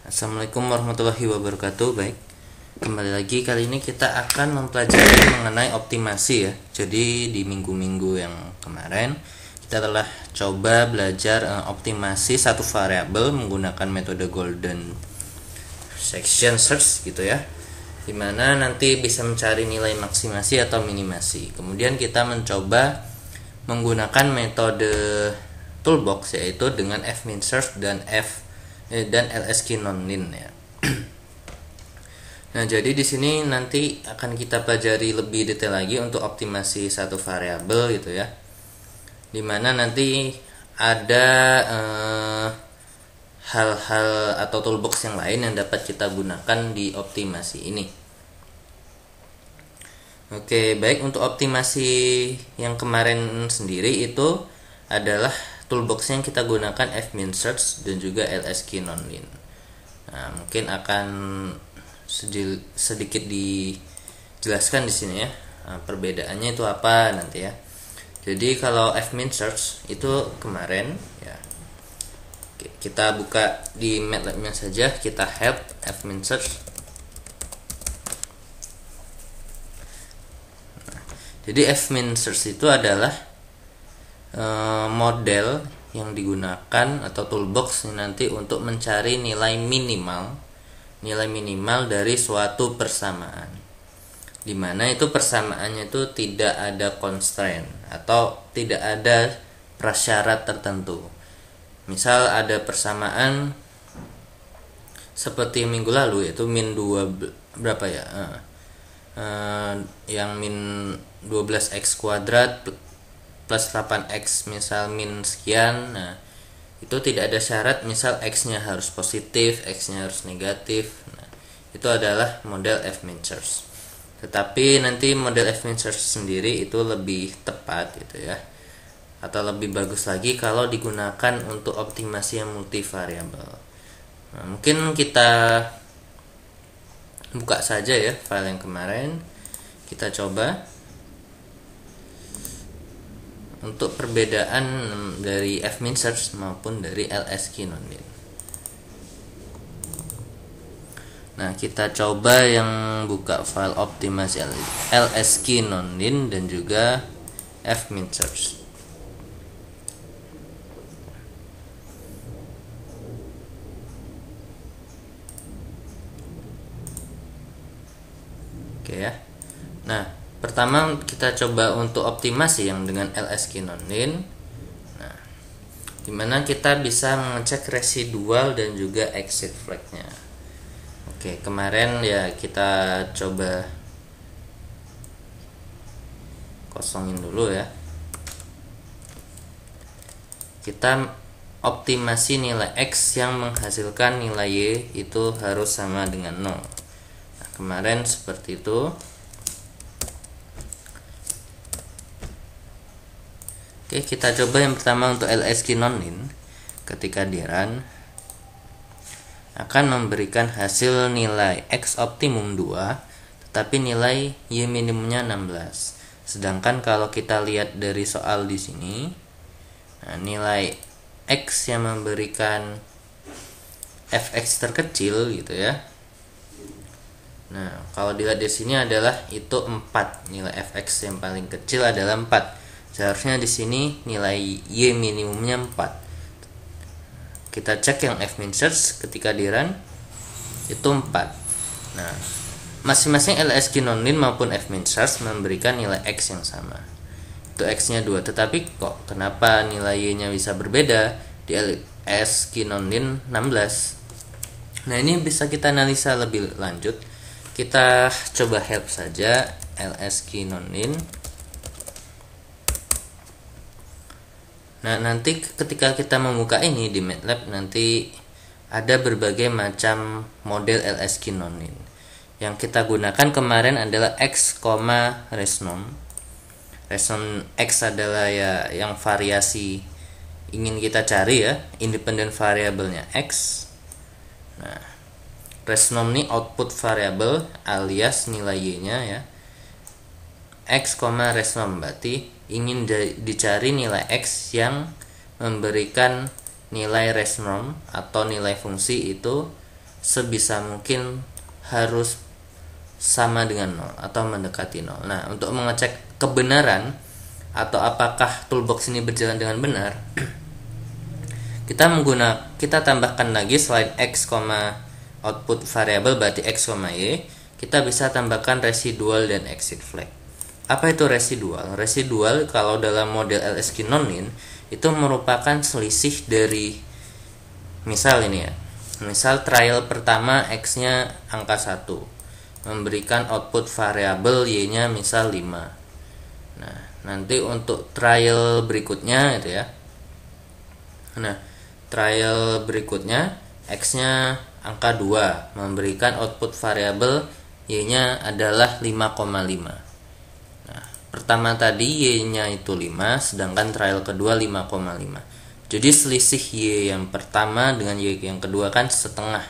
Assalamualaikum warahmatullahi wabarakatuh. Baik, kembali lagi. Kali ini kita akan mempelajari mengenai optimasi ya. Jadi di minggu-minggu yang kemarin kita telah coba belajar optimasi satu variabel menggunakan metode golden section search gitu ya, dimana nanti bisa mencari nilai maksimasi atau minimasi. Kemudian kita mencoba menggunakan metode toolbox, yaitu dengan fmin search dan lsk nonlin ya. Nah, jadi di sini nanti akan kita pelajari lebih detail lagi untuk optimasi satu variabel gitu ya, dimana nanti ada hal-hal atau toolbox yang lain yang dapat kita gunakan di optimasi ini. Oke, baik, untuk optimasi yang kemarin sendiri itu adalah toolbox yang kita gunakan fmin search dan juga lsk nonlin. Nah, mungkin akan sedikit dijelaskan di sini ya. Nah, perbedaannya itu apa nanti ya. Jadi kalau fmin search itu kemarin ya, kita buka di MATLAB-nya saja, kita help fmin search. Jadi fmin search itu adalah model yang digunakan atau toolbox nanti untuk mencari nilai minimal dari suatu persamaan, dimana itu persamaannya itu tidak ada constraint atau tidak ada prasyarat tertentu. Misal ada persamaan seperti minggu lalu, yaitu min 2 berapa ya, yang min 12x kuadrat plus 8x misal min sekian. Nah, itu tidak ada syarat misal x-nya harus positif, x-nya harus negatif. Nah, itu adalah model fmin search. Tetapi nanti model fmin search sendiri itu lebih tepat gitu ya, atau lebih bagus lagi kalau digunakan untuk optimasi yang multivariabel. Nah, mungkin kita buka saja ya file yang kemarin, kita coba untuk perbedaan dari fmin search maupun dari lsk nonlin. Nah, kita coba yang buka file optimasi lsk nonlin dan juga fmin search. Oke ya. Nah, pertama kita coba untuk optimasi yang dengan lsk nonlin. Nah, dimana kita bisa mengecek residual dan juga exit flag-nya. Oke, kemarin ya kita coba kosongin dulu ya. Kita optimasi nilai x yang menghasilkan nilai y itu harus sama dengan 0. Nah, kemarin seperti itu. Oke, kita coba yang pertama untuk lsk nonlin. Ketika di run akan memberikan hasil nilai x optimum 2, tetapi nilai y minimumnya 16. Sedangkan kalau kita lihat dari soal di sini, nah, nilai x yang memberikan fx terkecil gitu ya. Nah, kalau dilihat di sini adalah itu 4. Nilai fx yang paling kecil adalah 4. Seharusnya di sini nilai y minimumnya 4. Kita cek yang fmin search ketika di run itu 4. Nah, masing-masing lsk nonlin maupun fmin search memberikan nilai x yang sama. Itu x-nya 2. Tetapi kok kenapa nilai y-nya bisa berbeda? Di lsk nonlin 16. Nah, ini bisa kita analisa lebih lanjut. Kita coba help saja lsk nonlin. Nah, nanti ketika kita membuka ini di MATLAB, nanti ada berbagai macam model lsk nonlin. Yang kita gunakan kemarin adalah x, resnom. Resnom x adalah ya yang variasi ingin kita cari ya, independent variabelnya x. Nah, resnom ini output variable alias nilai y-nya ya. X, resnom berarti ingin dicari nilai x yang memberikan nilai resnom atau nilai fungsi itu sebisa mungkin harus sama dengan 0 atau mendekati 0. Nah, untuk mengecek kebenaran atau apakah toolbox ini berjalan dengan benar, kita tambahkan lagi selain x, output variable berarti x, y, kita bisa tambahkan residual dan exit flag. Apa itu residual? Residual kalau dalam model LSQ non-in itu merupakan selisih dari, misal ini ya, misal trial pertama x-nya angka 1 memberikan output variabel y-nya misal 5. Nah, nanti untuk trial berikutnya gitu ya. Nah, trial berikutnya x-nya angka 2 memberikan output variabel y-nya adalah 5,5. Nah, pertama tadi y-nya itu 5, sedangkan trial kedua 5,5. Jadi selisih y yang pertama dengan y yang kedua kan setengah.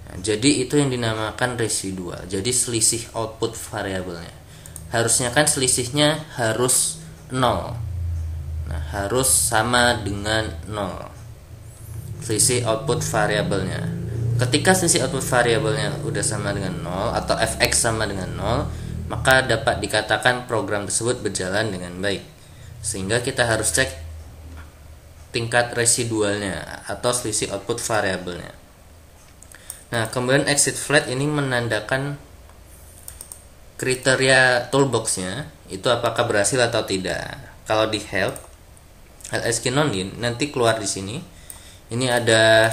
Nah, jadi itu yang dinamakan residual. Jadi selisih output variabelnya. Harusnya kan selisihnya harus 0. Nah, harus sama dengan 0. Selisih output variabelnya. Ketika selisih output variabelnya udah sama dengan 0 atau fx sama dengan 0, maka dapat dikatakan program tersebut berjalan dengan baik. Sehingga kita harus cek tingkat residualnya atau selisih output variabelnya. Nah, kemudian exit flag ini menandakan kriteria toolboxnya itu apakah berhasil atau tidak. Kalau di help LSQ non-in nanti keluar di sini. Ini ada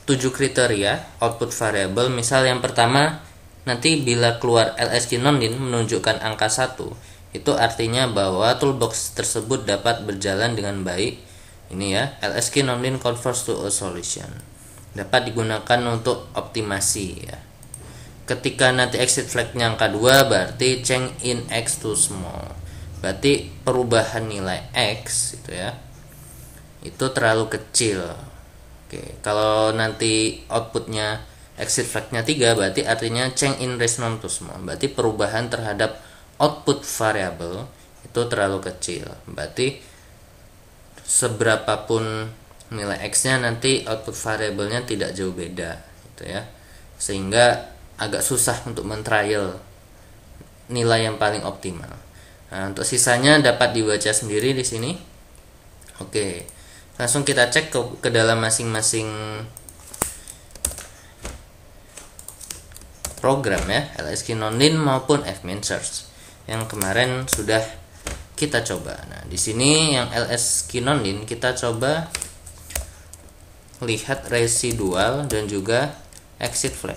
7 kriteria output variable. Misal yang pertama, nanti bila keluar LSQ non-in menunjukkan angka 1, itu artinya bahwa toolbox tersebut dapat berjalan dengan baik. Ini ya, LSQ non-in converts to a solution. Dapat digunakan untuk optimasi ya. Ketika nanti exit flagnya angka 2, berarti change in x too small. Berarti perubahan nilai x itu ya, itu terlalu kecil. Oke, kalau nanti outputnya exit flagnya 3, berarti artinya change in resonance too small. Berarti perubahan terhadap output variable itu terlalu kecil. Berarti seberapapun nilai x-nya nanti output variabelnya tidak jauh beda gitu ya. Sehingga agak susah untuk men-trial nilai yang paling optimal. Nah, untuk sisanya dapat dibaca sendiri di sini. Oke. Langsung kita cek ke dalam masing-masing program ya, LSQ non-in maupun fmin search yang kemarin sudah kita coba. Nah, di sini yang LSQ non-in kita coba lihat residual dan juga exit flag.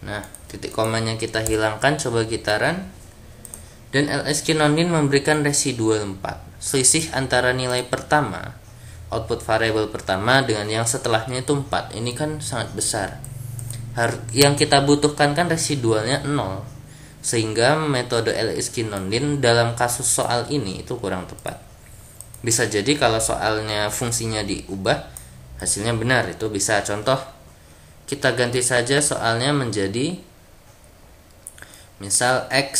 Nah, titik komanya kita hilangkan, coba kita run. Dan LSQ non-in memberikan residual 4. Selisih antara nilai pertama, output variable pertama dengan yang setelahnya itu 4. Ini kan sangat besar. Yang kita butuhkan kan residualnya 0. Sehingga metode LSQ non-in dalam kasus soal ini itu kurang tepat. Bisa jadi kalau soalnya fungsinya diubah, hasilnya benar. Itu bisa, contoh kita ganti saja soalnya menjadi misal x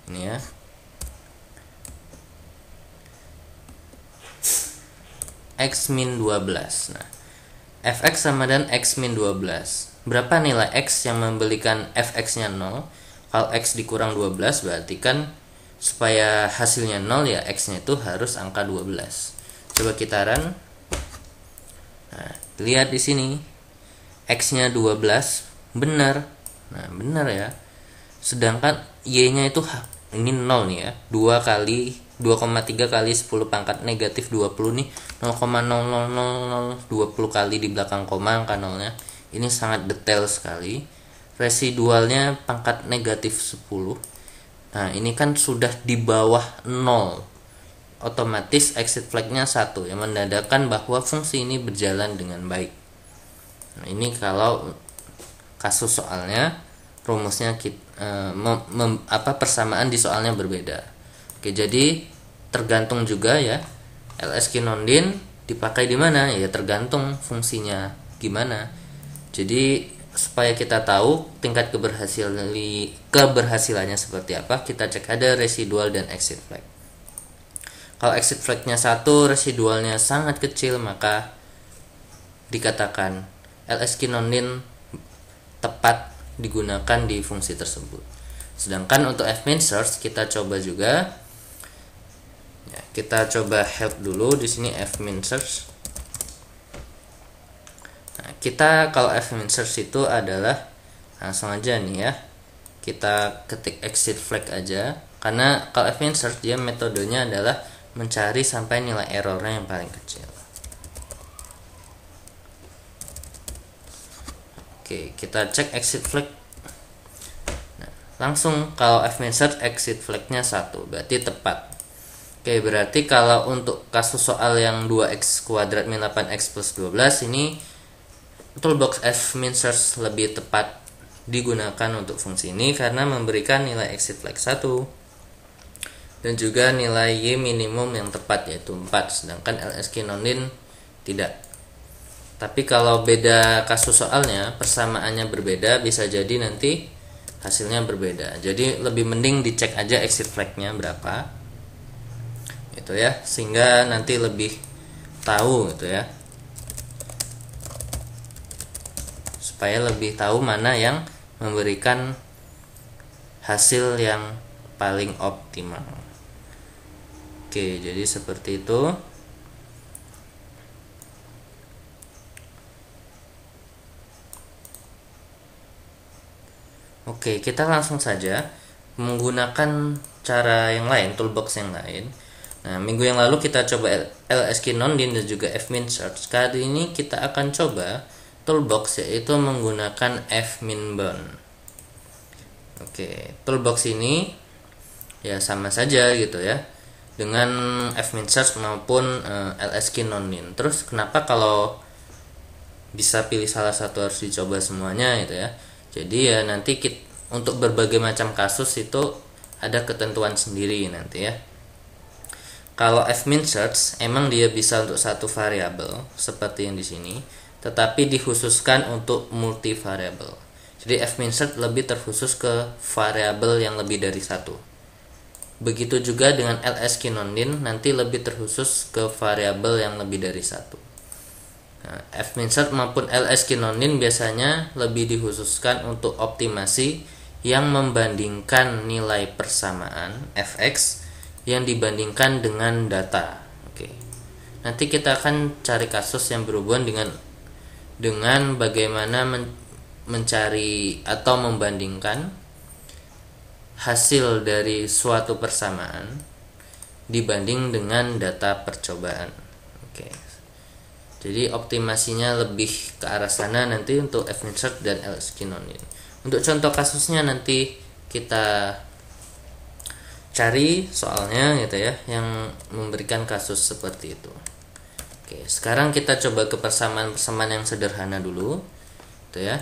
ini ya, x min 12. Nah, fx sama dengan x min 12. Berapa nilai x yang memberikan fx nya 0? Kalau x dikurang 12 berarti kan supaya hasilnya 0 ya x nya itu harus angka 12. Coba kita run. Nah, lihat di sini x nya 12 benar. Nah, benar ya. Sedangkan y nya itu ini 0 nih ya. 2,3 kali 10 pangkat negatif 20 nih, 0,00020 kali di belakang koma angka 0-nya. Ini sangat detail sekali. Residualnya pangkat negatif 10. Nah, ini kan sudah di bawah 0. Otomatis exit flag-nya 1 yang menandakan bahwa fungsi ini berjalan dengan baik. Nah, ini kalau kasus soalnya rumusnya persamaan di soalnya berbeda. Oke, jadi tergantung juga ya LSQ non-in dipakai di mana ya, tergantung fungsinya gimana. Jadi supaya kita tahu tingkat keberhasilannya seperti apa, kita cek ada residual dan exit flag. Kalau exit flagnya 1, residualnya sangat kecil, maka dikatakan lsknonin tepat digunakan di fungsi tersebut. Sedangkan untuk fmin search kita coba juga. Ya, kita coba help dulu di sini fmin search. Nah, kita kalau fmin search itu adalah langsung aja nih ya. Kita ketik exit flag aja, karena kalau fmin search dia metodenya adalah mencari sampai nilai errornya yang paling kecil. Oke, kita cek exit flag. Nah, langsung kalau fmin search exit flagnya 1, berarti tepat. Oke, berarti kalau untuk kasus soal yang 2x kuadrat min 8x plus 12 ini toolbox fmin search lebih tepat digunakan untuk fungsi ini karena memberikan nilai exit flag 1 dan juga nilai y minimum yang tepat yaitu 4, sedangkan lsknonin tidak. Tapi kalau beda kasus soalnya, persamaannya berbeda, bisa jadi nanti hasilnya berbeda. Jadi lebih mending dicek aja exit flagnya berapa, gitu ya, sehingga nanti lebih tahu gitu ya, supaya lebih tahu mana yang memberikan hasil yang paling optimal. Oke, jadi seperti itu. Oke, kita langsung saja menggunakan cara yang lain, toolbox yang lain. Nah, minggu yang lalu kita coba lsknonin dan juga fmin search. Kali ini kita akan coba toolbox, yaitu menggunakan fminbound. Oke, toolbox ini ya sama saja gitu ya dengan fmin search maupun lsknonin. Terus kenapa kalau bisa pilih salah satu harus dicoba semuanya gitu ya? Jadi ya nanti untuk berbagai macam kasus itu ada ketentuan sendiri nanti ya. Kalau fmin search emang dia bisa untuk satu variabel seperti yang di sini, tetapi dikhususkan untuk multi variabel. Jadi fmin search lebih terkhusus ke variabel yang lebih dari satu. Begitu juga dengan lsknonin nanti lebih terkhusus ke variabel yang lebih dari satu. Nah, fmin search maupun lsknonin biasanya lebih dikhususkan untuk optimasi yang membandingkan nilai persamaan fx yang dibandingkan dengan data. Oke. Nanti kita akan cari kasus yang berhubungan dengan bagaimana mencari atau membandingkan hasil dari suatu persamaan dibanding dengan data percobaan. Oke. Jadi optimasinya lebih ke arah sana nanti untuk fmin search dan lsknonin. Untuk contoh kasusnya nanti kita cari soalnya gitu ya yang memberikan kasus seperti itu. Oke, sekarang kita coba ke persamaan-persamaan yang sederhana dulu gitu ya.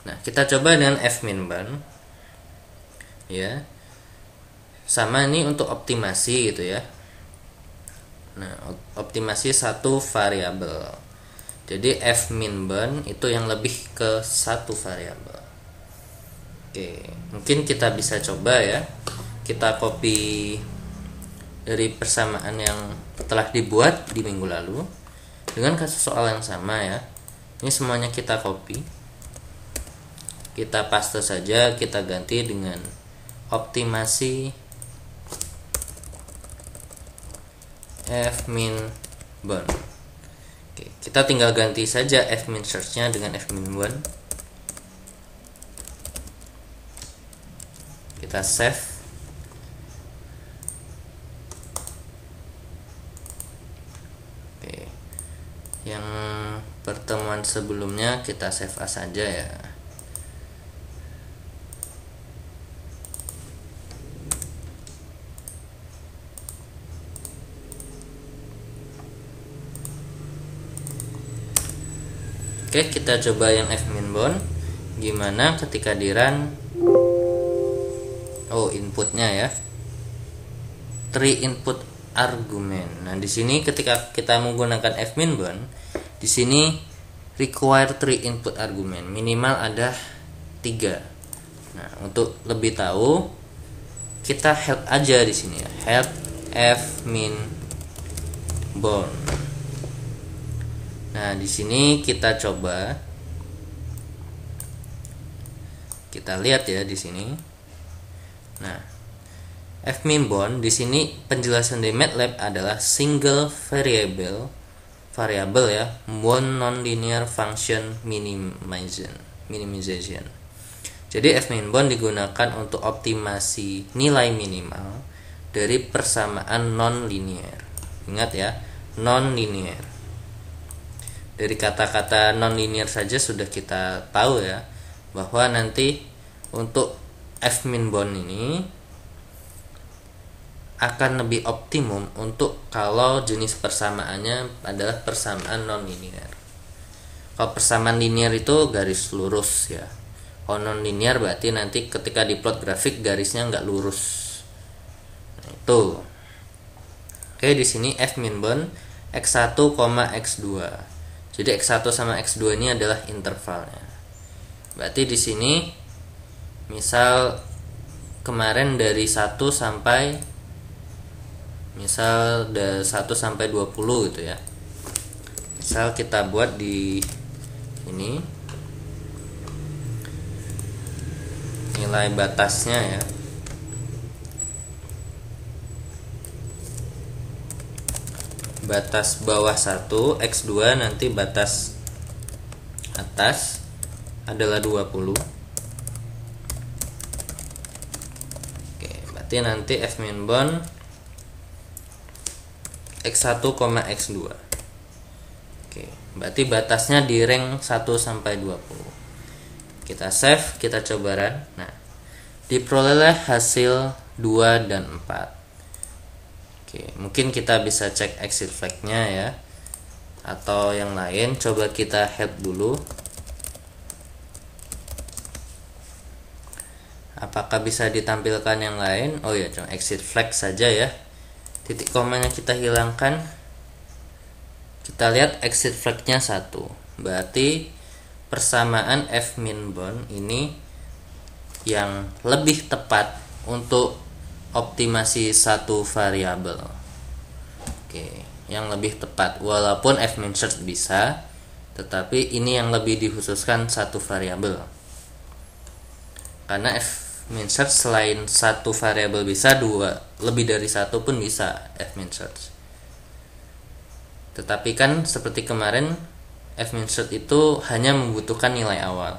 Nah, kita coba dengan fminbound ya. Sama ini untuk optimasi gitu ya. Nah, optimasi satu variabel. Jadi fminbound itu yang lebih ke satu variabel. Oke, mungkin kita bisa coba ya. Kita copy dari persamaan yang telah dibuat di minggu lalu dengan kasus soal yang sama ya. Ini semuanya kita copy. Kita paste saja, kita ganti dengan optimasi fminbound. Oke, kita tinggal ganti saja fmin search-nya dengan fminbound. Kita save. Oke. Yang pertemuan sebelumnya kita save as saja ya. Oke, kita coba yang fminbound. Gimana ketika di run? Oh, inputnya ya. 3 input argumen. Nah, di sini ketika kita menggunakan fminbound, di sini require 3 input argumen. Minimal ada 3. Nah, untuk lebih tahu kita help aja di sini ya. Help fmin bond. Nah, di sini kita coba, kita lihat ya di sini. Nah, f-min bond di sini penjelasan dari MATLAB adalah single variable ya, one nonlinear function minimization. Jadi f-min bond digunakan untuk optimasi nilai minimal dari persamaan non-linear. Ingat ya, non-linear. Dari kata-kata non-linear saja sudah kita tahu ya, bahwa nanti untuk f-min bond ini akan lebih optimum untuk kalau jenis persamaannya adalah persamaan non-linear. Kalau persamaan linear itu garis lurus ya. Kalau non-linear berarti nanti ketika diplot grafik garisnya nggak lurus. Nah, itu. Oke, di sini f-min bond x1, x2. Jadi x1 sama x2 ini adalah intervalnya. Berarti di sini misal kemarin dari 1 sampai 1 sampai 20 gitu ya. Misal kita buat di ini nilai batasnya ya. Batas bawah 1, x2, nanti batas atas adalah 20. Oke, berarti nanti f-min bond x1, x2. Oke, berarti batasnya di rank 1 sampai 20. Kita save, kita coba run. Nah, diperoleh hasil 2 dan 4. Oke, mungkin kita bisa cek exit flag-nya ya, atau yang lain. Coba kita help dulu. Apakah bisa ditampilkan yang lain? Oh ya, cuma exit flag saja ya. Titik komanya kita hilangkan. Kita lihat exit flag-nya 1. Berarti persamaan f-min bond ini yang lebih tepat untuk optimasi satu variabel. Oke, yang lebih tepat. Walaupun f-min search bisa, tetapi ini yang lebih dikhususkan satu variabel. Karena f-min search selain satu variabel bisa, lebih dari satu pun bisa f-min search. Tetapi kan seperti kemarin, f-min search itu hanya membutuhkan nilai awal,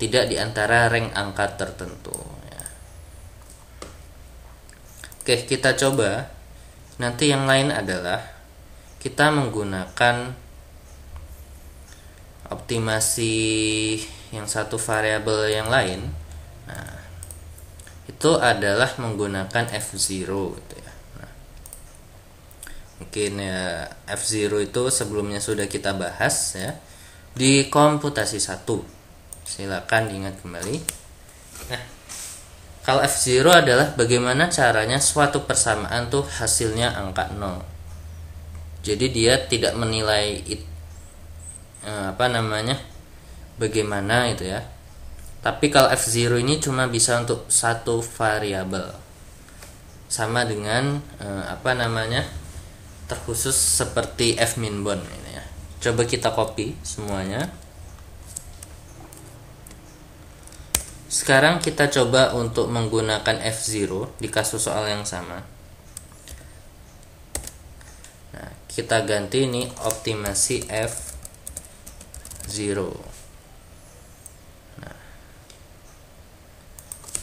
tidak di antara rank angka tertentu. Oke, kita coba. Nanti yang lain adalah kita menggunakan optimasi yang satu variabel yang lain. Nah, itu adalah menggunakan f0 gitu ya. Nah, mungkin ya f0 itu sebelumnya sudah kita bahas ya di komputasi 1. Silakan diingat kembali. Nah, kalau f0 adalah bagaimana caranya suatu persamaan tuh hasilnya angka 0. Jadi dia tidak menilai bagaimana itu ya. Tapi kalau f0 ini cuma bisa untuk satu variabel. Sama dengan terkhusus seperti f-min bond ini ya. Coba kita copy semuanya. Sekarang kita coba untuk menggunakan f0 di kasus soal yang sama. Nah, kita ganti ini optimasi f0. Nah,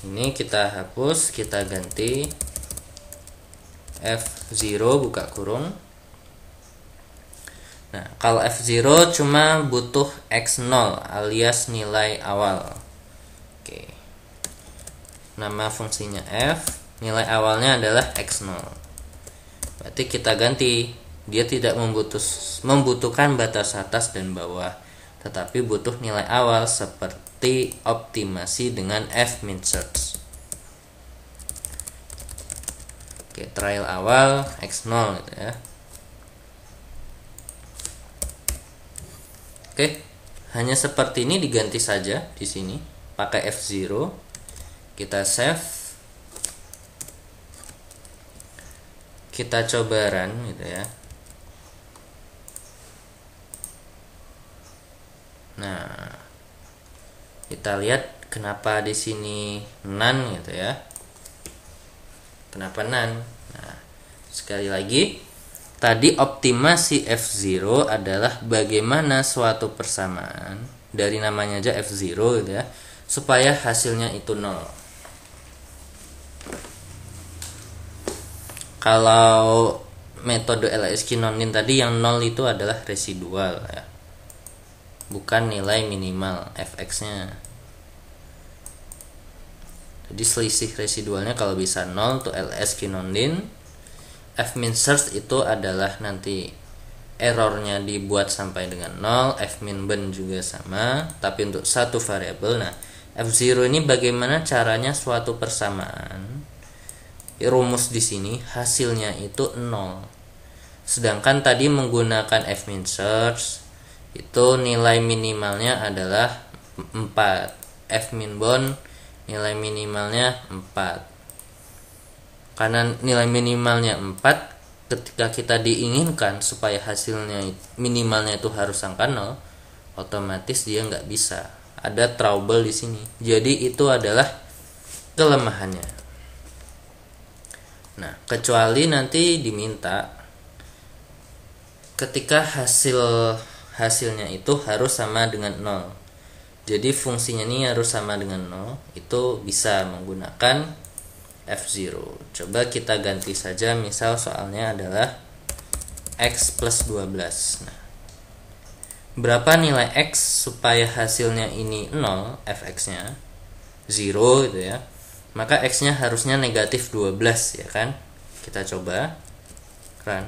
ini kita hapus, kita ganti f0 buka kurung. Nah, kalau f0 cuma butuh x0 alias nilai awal. Oke. Nama fungsinya f, nilai awalnya adalah x0. Berarti kita ganti, dia tidak membutuhkan batas atas dan bawah, tetapi butuh nilai awal seperti optimasi dengan f-min search. Oke, trial awal x0 gitu ya. Oke, hanya seperti ini diganti saja di sini. Pakai f0, kita save, kita coba run gitu ya. Nah, kita lihat kenapa di sini none gitu ya. Kenapa none? Nah, sekali lagi, tadi optimasi F0 adalah bagaimana suatu persamaan dari namanya aja F0 gitu ya, supaya hasilnya itu 0. Kalau metode LSQ-Nonin tadi yang 0 itu adalah residual ya, bukan nilai minimal fx-nya. Jadi selisih residualnya kalau bisa 0 untuk LSQ-Nonin. F-min search itu adalah nanti errornya dibuat sampai dengan 0, F-min ben juga sama, tapi untuk satu variabel. Nah, F0 ini bagaimana caranya suatu persamaan, rumus di sini hasilnya itu 0. Sedangkan tadi menggunakan F-min search itu nilai minimalnya adalah 4. F-min bon nilai minimalnya 4. Karena nilai minimalnya 4, ketika kita diinginkan supaya hasilnya minimalnya itu harus angka 0, otomatis dia nggak bisa. Ada trouble di sini. Jadi itu adalah kelemahannya. Nah, kecuali nanti diminta ketika hasilnya itu harus sama dengan 0. Jadi fungsinya ini harus sama dengan 0, itu bisa menggunakan F0. Coba kita ganti saja, misal soalnya adalah X plus 12. Nah, berapa nilai X supaya hasilnya ini 0, fx-nya 0 gitu ya, maka X-nya harusnya negatif 12 ya kan. Kita coba run,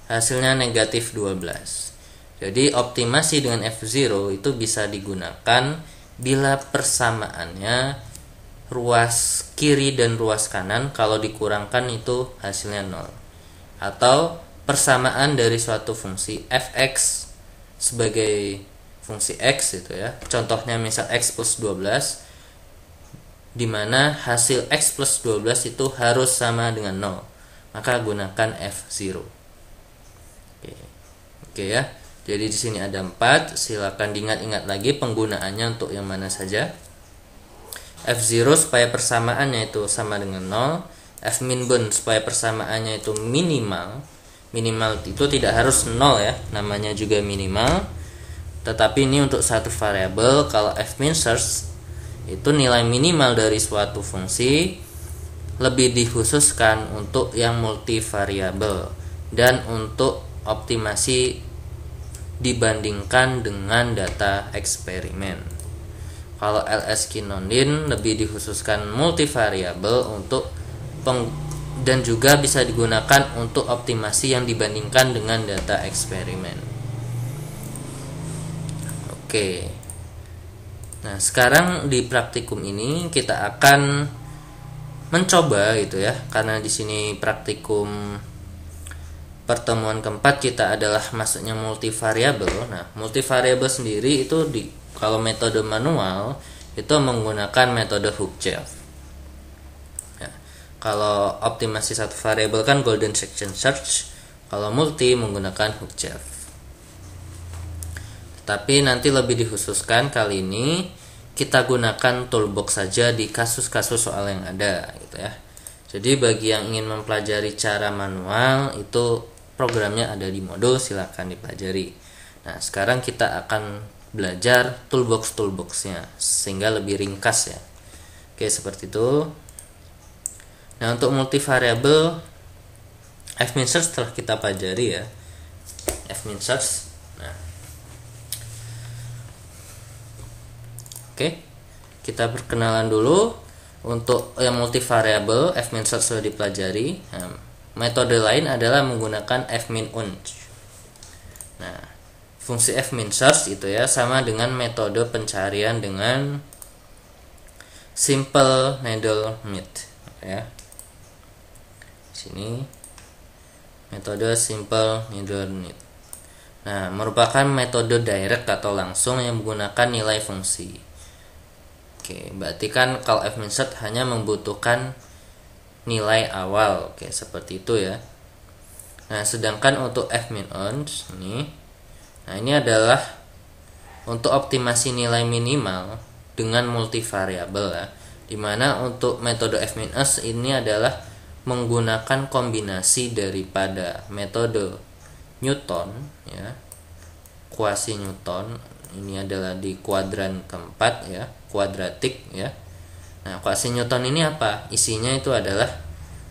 hasilnya negatif 12. Jadi optimasi dengan F0 itu bisa digunakan bila persamaannya ruas kiri dan ruas kanan kalau dikurangkan itu hasilnya 0, atau persamaan dari suatu fungsi fx sebagai fungsi x itu ya, contohnya misal x plus 12, dimana hasil x plus 12 itu harus sama dengan 0, maka gunakan F0. Oke ya, jadi di sini ada 4, silakan diingat-ingat lagi penggunaannya untuk yang mana saja. F0 supaya persamaannya itu sama dengan 0, F-min bon supaya persamaannya itu minimal itu tidak harus 0 ya, namanya juga minimal, tetapi ini untuk satu variabel. Kalau F-min search itu nilai minimal dari suatu fungsi lebih dikhususkan untuk yang multivariabel dan untuk optimasi dibandingkan dengan data eksperimen. Kalau LSQ-Nonin lebih dikhususkan multivariabel untuk dan juga bisa digunakan untuk optimasi yang dibandingkan dengan data eksperimen. Oke. Nah, sekarang di praktikum ini kita akan mencoba gitu ya, karena di sini praktikum pertemuan keempat kita adalah masuknya multivariabel. Nah, multivariabel sendiri itu kalau metode manual itu menggunakan metode Hook-Jef. Ya, kalau optimasi satu variabel kan golden section search, kalau multi menggunakan Hook-Jef. Tapi nanti lebih dikhususkan kali ini kita gunakan toolbox saja di kasus-kasus soal yang ada gitu ya. Jadi bagi yang ingin mempelajari cara manual itu programnya ada di modul, silakan dipelajari. Nah, sekarang kita akan belajar toolbox-toolboxnya sehingga lebih ringkas ya. Oke, seperti itu. Nah, untuk multivariabel F-min search telah kita pelajari ya. F-min search. Nah. Oke. Kita perkenalan dulu. Untuk yang multivariabel F-min search sudah dipelajari. Nah, metode lain adalah menggunakan F-min unc. Nah, fungsi F-min search itu ya sama dengan metode pencarian dengan simple needle meet ya. Sini metode simple needle meet. Nah, merupakan metode direct atau langsung yang menggunakan nilai fungsi. Oke, berarti kan kalau F-min search hanya membutuhkan nilai awal. Oke, seperti itu ya. Nah, sedangkan untuk F-min unc ini, nah ini adalah untuk optimasi nilai minimal dengan multivariabel ya, dimana untuk metode F- ini adalah menggunakan kombinasi daripada metode Newton ya, kuasi Newton, ini adalah di kuadran keempat ya, kuadratik ya. Nah, kuasi Newton ini apa? Isinya itu adalah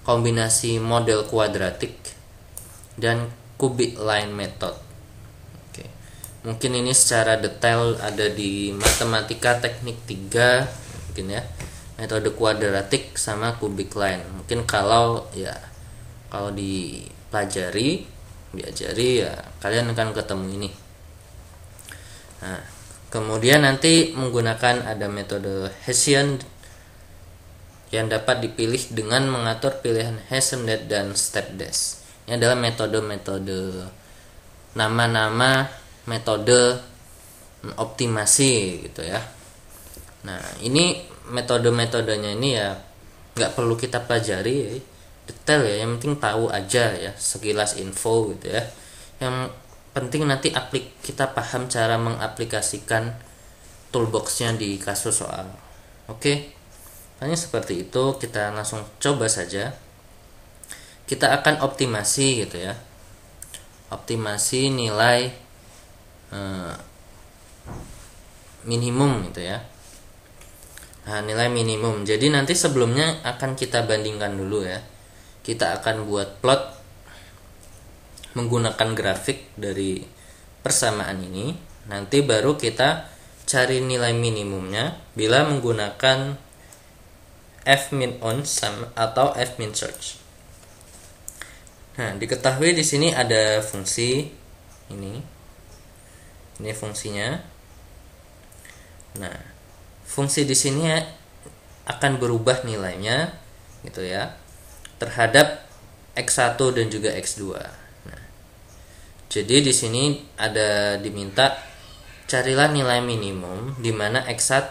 kombinasi model kuadratik dan cubic line method. Oke. Mungkin ini secara detail ada di matematika teknik 3 mungkin ya. Metode kuadratik sama cubic line. Mungkin kalau diajari ya kalian akan ketemu ini. Nah, kemudian nanti menggunakan ada metode Hessian yang dapat dipilih dengan mengatur pilihan Hessen-Dash dan Step-Dash. Ini adalah metode-metode nama-nama metode optimasi gitu ya. Nah, ini metode-metodenya ini ya nggak perlu kita pelajari ya, detail ya, yang penting tahu aja ya, sekilas info gitu ya. Yang penting nanti kita paham cara mengaplikasikan toolboxnya di kasus soal. Oke, hanya seperti itu, kita langsung coba saja. Kita akan optimasi gitu ya, optimasi nilai minimum gitu ya. Nah, nilai minimum. Jadi nanti sebelumnya akan kita bandingkan dulu ya. Kita akan buat plot menggunakan grafik dari persamaan ini. Nanti baru kita cari nilai minimumnya bila menggunakan F-min-on atau F-min-search. Nah, diketahui di sini ada fungsi ini. Ini fungsinya. Nah, fungsi di sini akan berubah nilainya gitu ya terhadap X1 dan juga X2. Nah, jadi di sini ada diminta carilah nilai minimum di mana X1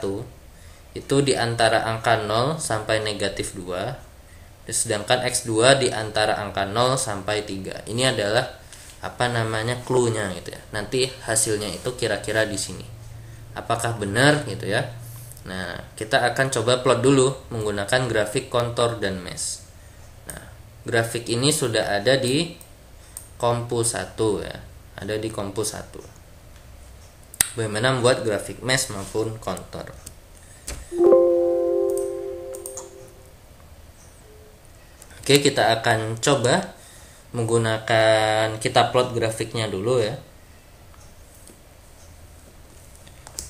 itu di antara angka 0 sampai negatif 2, sedangkan X2 di antara angka 0 sampai 3. Ini adalah clue-nya gitu ya. Nanti hasilnya itu kira-kira di sini. Apakah benar gitu ya? Nah, kita akan coba plot dulu menggunakan grafik kontur dan mesh. Nah, grafik ini sudah ada di Kompu 1 ya. Ada di Kompu 1. Bagaimana membuat grafik mesh maupun kontur. Oke, kita akan coba menggunakan, kita plot grafiknya dulu ya.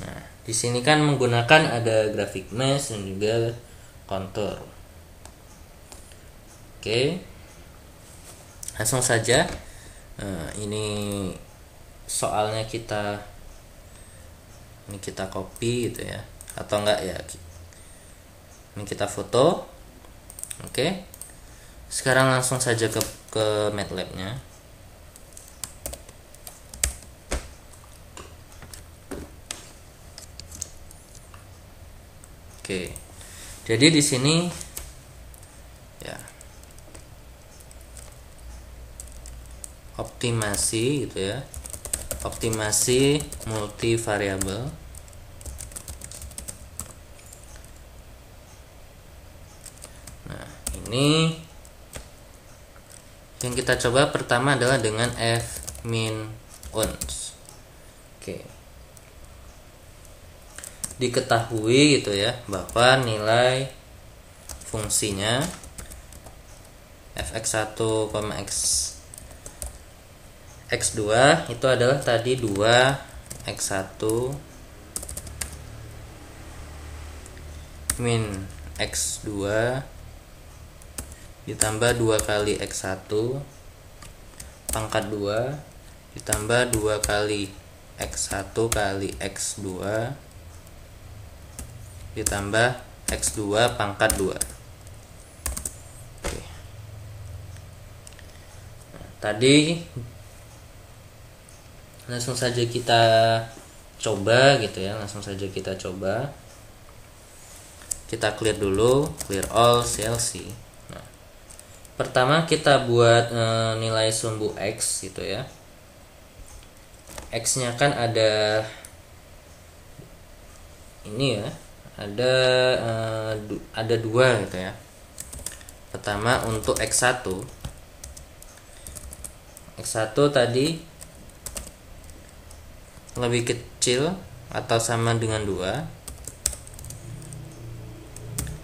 Nah, di sini kan menggunakan ada grafik mesh dan juga kontur. Oke, langsung saja. Ini soalnya kita copy gitu ya, atau enggak ya, ini kita foto. Oke, sekarang langsung saja ke MATLAB-nya. Oke, jadi di sini ya optimasi gitu ya, optimasi multivariabel. Nah, ini yang kita coba pertama adalah dengan F-min-ons. Oke, diketahui gitu ya bahwa nilai fungsinya fx1, x2 itu adalah tadi 2x1 min x2 ditambah 2 kali x1 pangkat 2 ditambah 2 kali x1 kali x2 ditambah x2 pangkat 2. Oke. Nah, tadi langsung saja kita coba gitu ya, kita clear dulu, clear all CLC. Nah, pertama kita buat nilai sumbu X gitu ya. X nya kan ada ini ya, ada dua gitu ya. Pertama untuk X1 tadi lebih kecil atau sama dengan 2,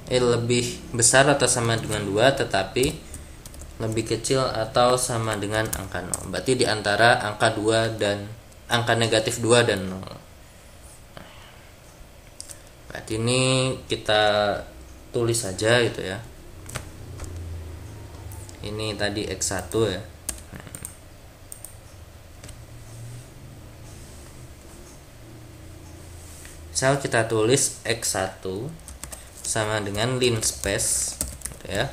lebih besar atau sama dengan 2 tetapi lebih kecil atau sama dengan angka 0. Berarti di antara angka 2 dan angka negatif 2 dan 0. Berarti ini kita tulis saja gitu ya. Ini tadi X1 ya. Misal kita tulis X1 sama dengan linspace gitu ya.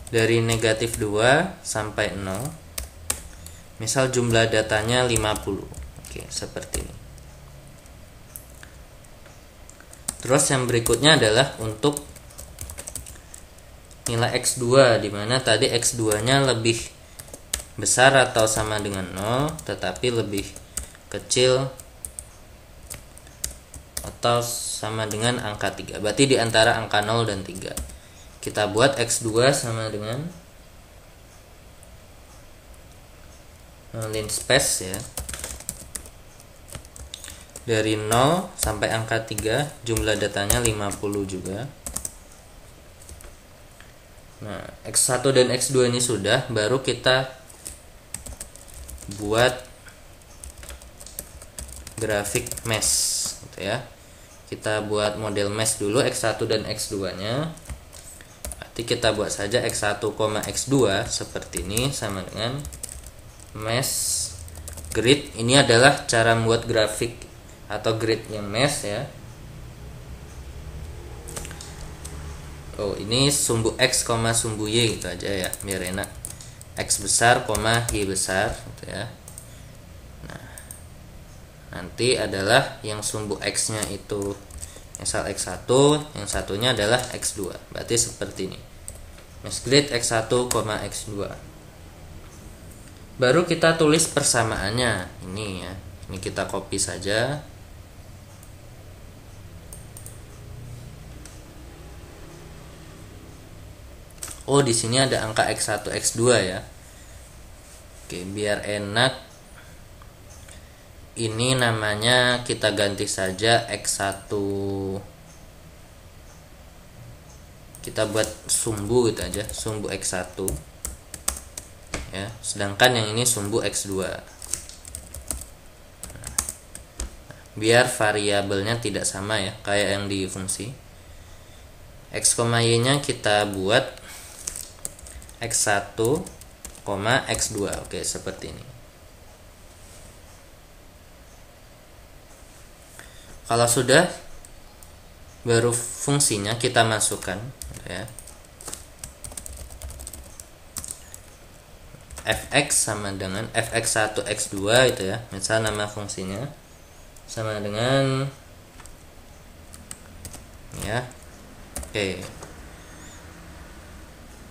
Dari negatif 2 sampai 0. Misal jumlah datanya 50. Oke, seperti ini. Terus yang berikutnya adalah untuk nilai X2, dimana tadi X2 nya lebih besar atau sama dengan 0 tetapi lebih kecil atau sama dengan angka 3. Berarti di antara angka 0 dan 3. Kita buat X2 sama dengan linspace ya. Dari 0 sampai angka 3 jumlah datanya 50 juga. Nah, X1 dan X2 ini sudah, baru kita buat grafik mesh gitu ya. Kita buat model mesh dulu X1 dan X2 nya. Nanti kita buat saja X1, X2 seperti ini sama dengan mesh grid. Ini adalah cara membuat grafik atau grid yang mesh ya. Oh, ini sumbu X, sumbu Y gitu aja ya, biar enak. X besar, Y besar gitu ya. Nah, nanti adalah yang sumbu X nya itu misal X1, yang satunya adalah X2. Berarti seperti ini. Mesh grid X1, X2. Baru kita tulis persamaannya. Ini ya. Ini kita copy saja. Oh, di sini ada angka X1, X2 ya. Oke, biar enak ini namanya kita ganti saja X1. Kita buat sumbu gitu aja, sumbu X1. Ya, sedangkan yang ini sumbu X2. Biar variabelnya tidak sama ya, kayak yang di fungsi. X, Y nya kita buat X1, X2. Oke, seperti ini. Kalau sudah, baru fungsinya kita masukkan ya. Fx sama dengan Fx1, X2 itu ya. Misal nama fungsinya sama dengan ya. Oke.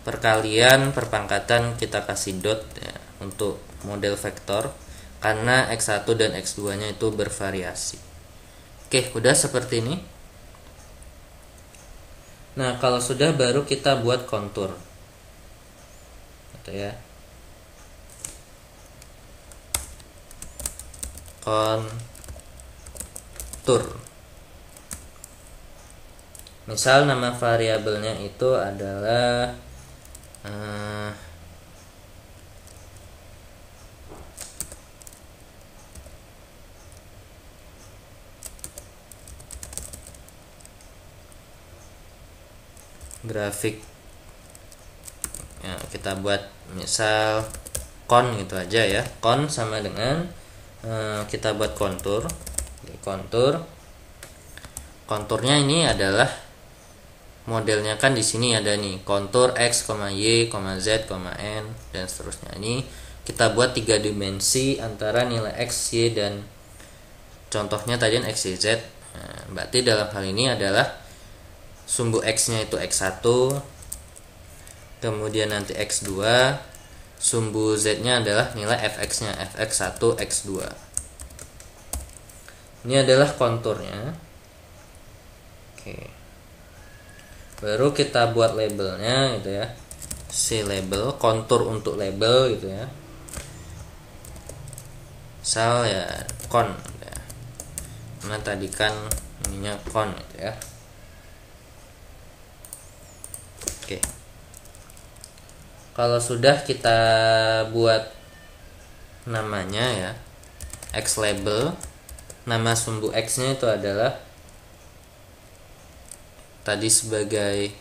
Perkalian perpangkatan kita kasih dot ya, untuk model vektor karena X1 dan X2 nya itu bervariasi. Oke, udah seperti ini. Nah, kalau sudah baru kita buat kontur gitu ya. Kontur. Misal nama variabelnya itu adalah grafik ya, kita buat misal kon gitu aja ya. Kon sama dengan kita buat kontur. Konturnya ini adalah modelnya kan di sini ada nih kontur X, Y, Z, N dan seterusnya. Ini kita buat 3 dimensi antara nilai X, Y dan contohnya tadi X, Y, Z. Nah, berarti dalam hal ini adalah sumbu X nya itu X1, kemudian nanti X2, sumbu Z nya adalah nilai Fx nya Fx1, X2. Ini adalah konturnya. Oke. Baru kita buat labelnya gitu ya. Si label, kontur untuk label gitu ya. Misal ya con gitu ya. Nah tadi kan ininya con gitu ya. Oke. Kalau sudah kita buat namanya ya, X label, nama sumbu X nya itu adalah tadi sebagai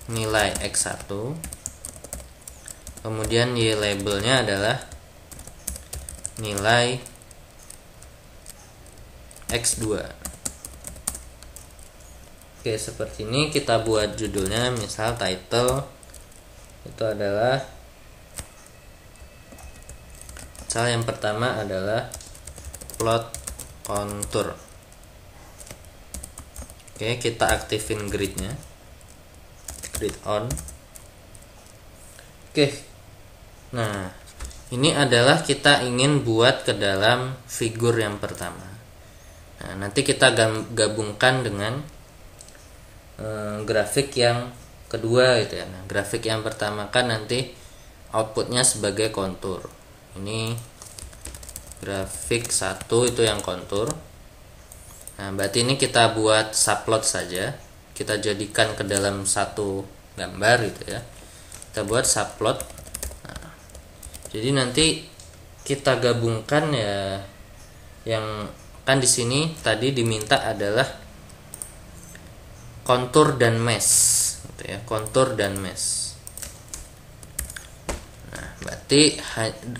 nilai X1, kemudian Y labelnya adalah nilai X2. Oke, seperti ini kita buat judulnya, misal title itu adalah, misal yang pertama adalah plot kontur. Oke, kita aktifin gridnya, grid on. Oke, nah ini adalah kita ingin buat ke dalam figur yang pertama. Nah, nanti kita gabungkan dengan grafik yang kedua gitu ya. Nah, grafik yang pertama kan nanti outputnya sebagai kontur. Ini grafik 1 itu yang kontur. Nah, berarti ini kita buat subplot saja. Kita jadikan ke dalam satu gambar gitu ya. Kita buat subplot. Nah, jadi nanti kita gabungkan ya, yang kan di sini tadi diminta adalah kontur dan mesh gitu ya, kontur dan mesh. Nah, berarti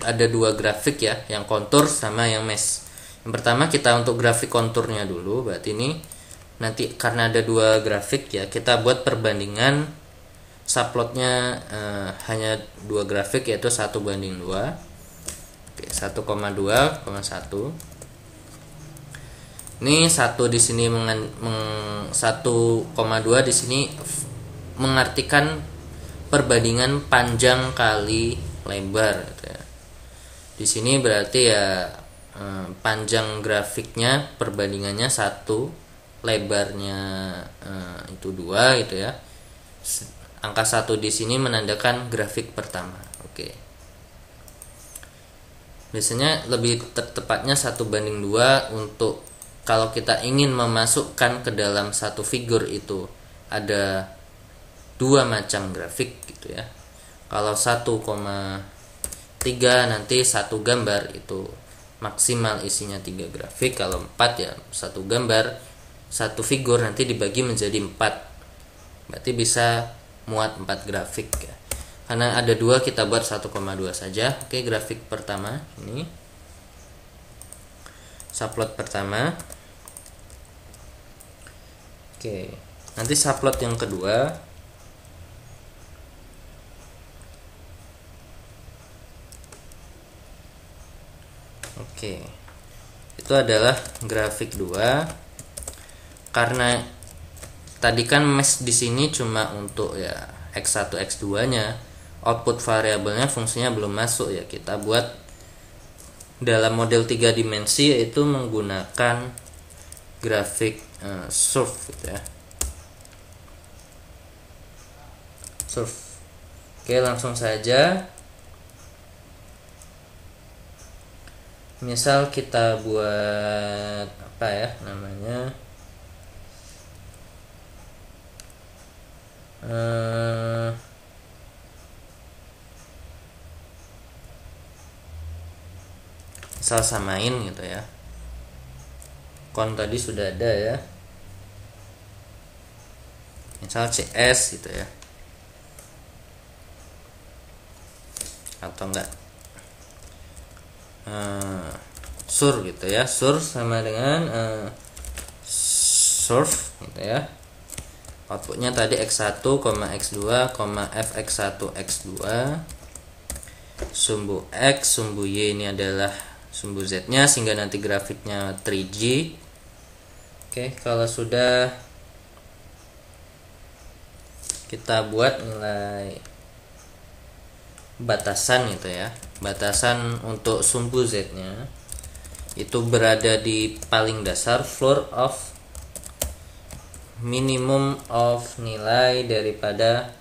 ada dua grafik ya, yang kontur sama yang mesh. Yang pertama kita untuk grafik konturnya dulu, berarti ini nanti karena ada dua grafik ya, kita buat perbandingan subplotnya hanya dua grafik, yaitu 1:2. Oke, 1,2,1. Ini 1 di sini 1,2 di sini mengartikan perbandingan panjang kali lebar gitu ya. Di sini berarti ya panjang grafiknya perbandingannya 1, lebarnya itu 2 gitu ya. Angka 1 di sini menandakan grafik pertama. Oke. Biasanya lebih tepatnya 1:2 untuk kalau kita ingin memasukkan ke dalam satu figur itu ada 2 macam grafik gitu ya. Kalau 1,3 nanti satu gambar itu maksimal isinya 3 grafik. Kalau 4 ya satu gambar, satu figur nanti dibagi menjadi 4. Berarti bisa muat 4 grafik ya. Karena ada 2 kita buat 1,2 saja. Oke, grafik pertama ini subplot pertama. Oke, nanti subplot yang kedua. Oke, itu adalah grafik 2. Karena tadi kan mesh di sini cuma untuk ya X1 X2 nya, output variabelnya fungsinya belum masuk ya. Kita buat dalam model 3 dimensi, yaitu menggunakan grafik surf gitu ya. Surf. Oke, langsung saja. Misal kita buat apa ya namanya, misal samain gitu ya. Kon tadi sudah ada ya, misal CS gitu ya, atau enggak sur gitu ya. Sur sama dengan surf gitu ya. Outputnya tadi X1, X2, fx1 x2, sumbu X, sumbu Y ini adalah sumbu Z nya, sehingga nanti grafiknya 3G. Oke, kalau sudah kita buat nilai batasan gitu ya. Batasan untuk sumbu Z nya itu berada di paling dasar, floor of minimum of nilai daripada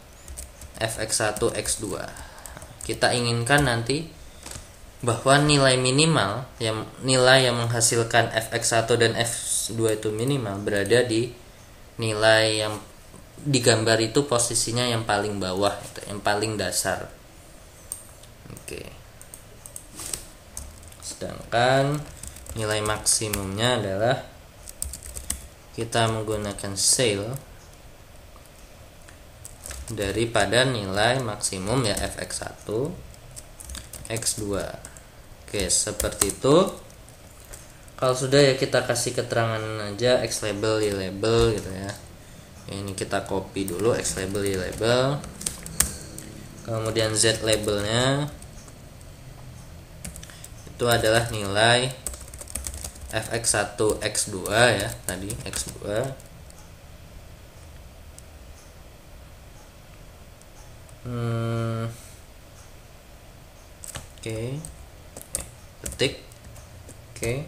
fx1 x2. Kita inginkan nanti bahwa nilai minimal nilai yang menghasilkan fx1 dan f2 itu minimal berada di nilai yang digambar itu posisinya yang paling bawah, yang paling dasar. Oke. Sedangkan nilai maksimumnya adalah kita menggunakan sale daripada nilai maksimum ya fx1 x2. Oke, seperti itu. Kalau sudah ya kita kasih keterangan aja x label y label gitu ya. Ini kita copy dulu x label y label. Kemudian z labelnya itu adalah nilai fx1 x2 ya, tadi x2. Oke. Ketik. Oke.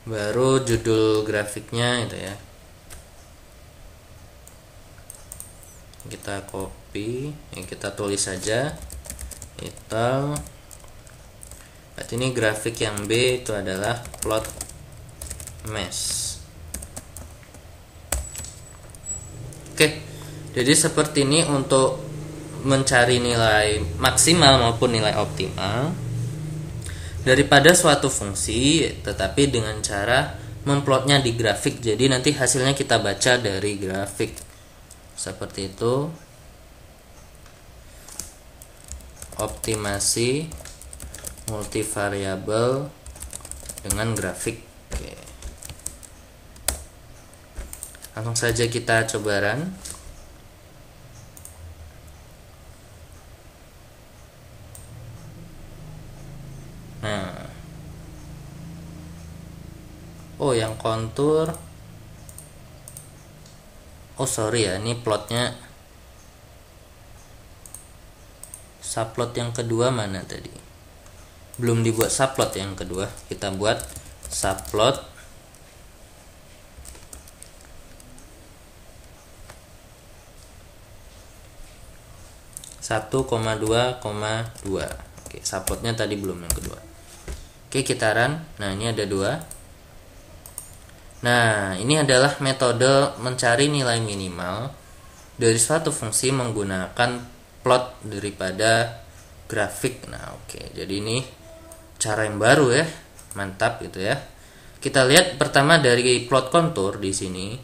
Baru judul grafiknya itu ya. Kita copy, kita tulis saja title. Berarti ini grafik yang B itu adalah plot mesh. Oke. Jadi seperti ini untuk mencari nilai maksimal maupun nilai optimal daripada suatu fungsi, tetapi dengan cara memplotnya di grafik. Jadi nanti hasilnya kita baca dari grafik. Seperti itu. Optimasi multivariabel dengan grafik. Oke. Langsung saja kita coba run. Nah, oh yang kontur, oh sorry ya, ini plotnya subplot yang kedua mana tadi? Belum dibuat subplot yang kedua, kita buat subplot satu, 2,2. Oke, subplotnya tadi belum yang kedua. Oke, kita run. Nah, ini ada 2. Nah, ini adalah metode mencari nilai minimal dari suatu fungsi menggunakan plot daripada grafik. Nah, oke. Jadi ini cara yang baru ya. Mantap gitu ya. Kita lihat pertama dari plot kontur di sini.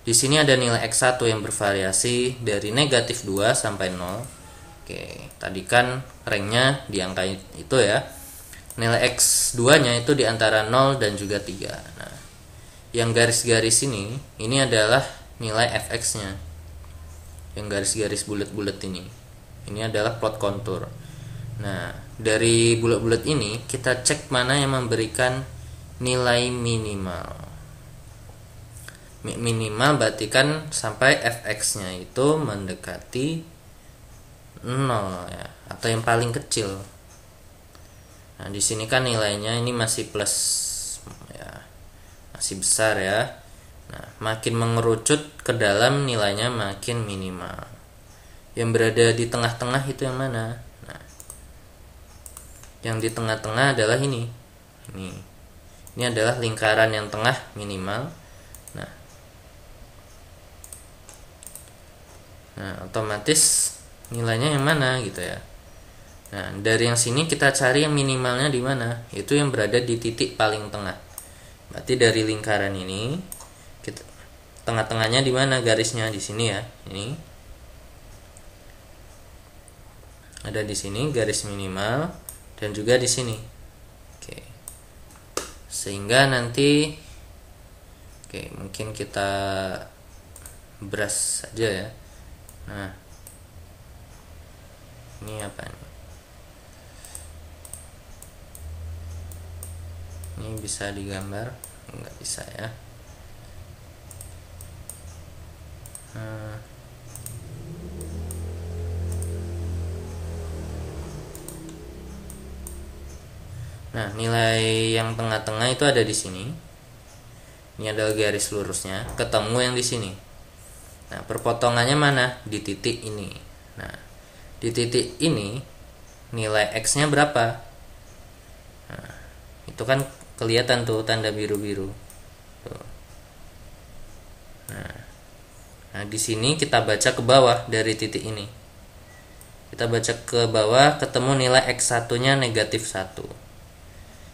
Di sini ada nilai x1 yang bervariasi dari negatif 2 sampai 0. Oke, tadi kan ranknya di angka itu ya. Nilai x2 nya itu di antara 0 dan juga 3. Nah, yang garis-garis ini adalah nilai fx nya. Yang garis-garis bulat-bulat ini adalah plot kontur. Nah, dari bulat-bulat ini kita cek mana yang memberikan nilai minimal. Minimal berarti kan sampai fx nya itu mendekati 0 ya, atau yang paling kecil. Nah, di sini kan nilainya ini masih plus ya. Masih besar ya. Nah, makin mengerucut ke dalam nilainya makin minimal. Yang berada di tengah-tengah itu yang mana? Nah, yang di tengah-tengah adalah ini. Ini adalah lingkaran yang tengah minimal. Nah, otomatis nilainya yang mana gitu ya. Nah, dari yang sini kita cari yang minimalnya di mana? Itu yang berada di titik paling tengah. Berarti dari lingkaran ini kita tengah-tengahnya di mana garisnya? Di sini ya. Ini ada di sini garis minimal dan juga di sini. Oke. Sehingga nanti mungkin kita brush saja ya. Nah, ini apa nih? Ini bisa digambar? Enggak bisa ya. Nah, nilai yang tengah-tengah itu ada di sini. ini adalah garis lurusnya, ketemu yang di sini. Nah, perpotongannya mana? Di titik ini. Nah, di titik ini nilai X-nya berapa? Nah, itu kan kelihatan tuh tanda biru-biru. Nah, di sini kita baca ke bawah dari titik ini. Kita baca ke bawah, ketemu nilai X1-nya negatif 1.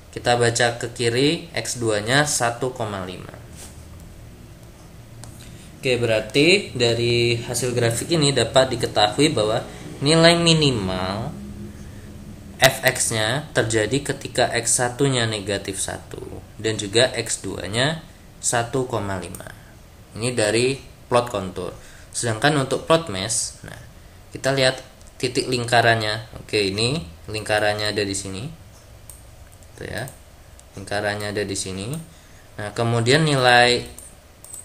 Kita baca ke kiri, X2-nya 1,5. Oke, berarti dari hasil grafik ini dapat diketahui bahwa nilai minimal fx-nya terjadi ketika x1-nya negatif 1 dan juga x2-nya 1,5. Ini dari plot kontur. Sedangkan untuk plot mesh, nah, kita lihat titik lingkarannya. Oke, ini lingkarannya ada di sini. Tuh ya. Lingkarannya ada di sini. Nah, kemudian nilai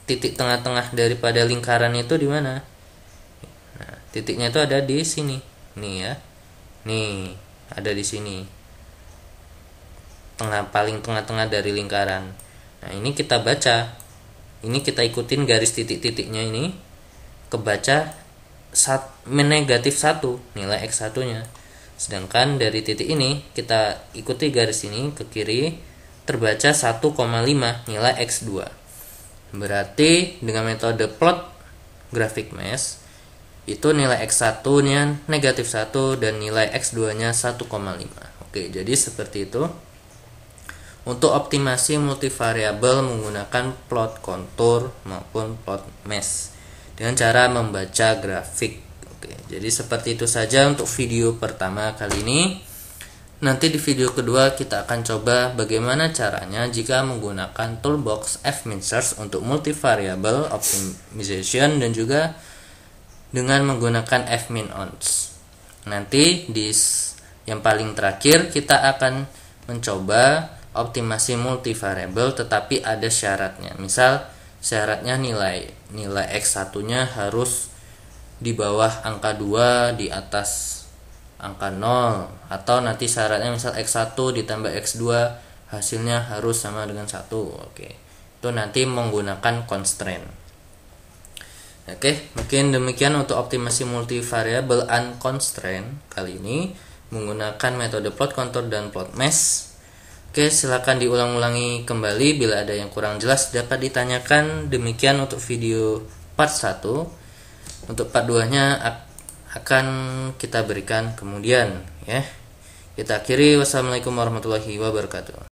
titik tengah-tengah daripada lingkaran itu di mana? Nah, titiknya itu ada di sini. Nih ya. Nih, ada di sini. Paling tengah-tengah dari lingkaran. Nah, ini kita baca. Ini kita ikutin garis titik-titiknya ini, kebaca negatif 1 nilai X1-nya. Sedangkan dari titik ini kita ikuti garis ini ke kiri, terbaca 1,5 nilai X2. Berarti dengan metode plot grafik mesh itu nilai X1-nya negatif 1 dan nilai X2-nya 1,5. Oke, jadi seperti itu. Untuk optimasi multivariabel menggunakan plot kontur maupun plot mesh dengan cara membaca grafik. Oke, jadi seperti itu saja untuk video pertama kali ini. Nanti di video kedua kita akan coba bagaimana caranya jika menggunakan toolbox fmin search untuk multivariable optimization dan juga dengan menggunakan fmin ons. Nanti di yang paling terakhir kita akan mencoba optimasi multivariable tetapi ada syaratnya. Misal syaratnya nilai X1-nya harus di bawah angka 2, di atas angka 0, atau nanti syaratnya misal X1 ditambah X2 hasilnya harus sama dengan 1. Oke. Itu nanti menggunakan constraint. Oke, mungkin demikian untuk optimasi multivariable unconstrained kali ini menggunakan metode plot contour dan plot mesh. Oke, silakan diulang-ulangi kembali bila ada yang kurang jelas dapat ditanyakan. Demikian untuk video part 1. Untuk part 2-nya akan kita berikan kemudian ya. Kita akhiri, wassalamualaikum warahmatullahi wabarakatuh.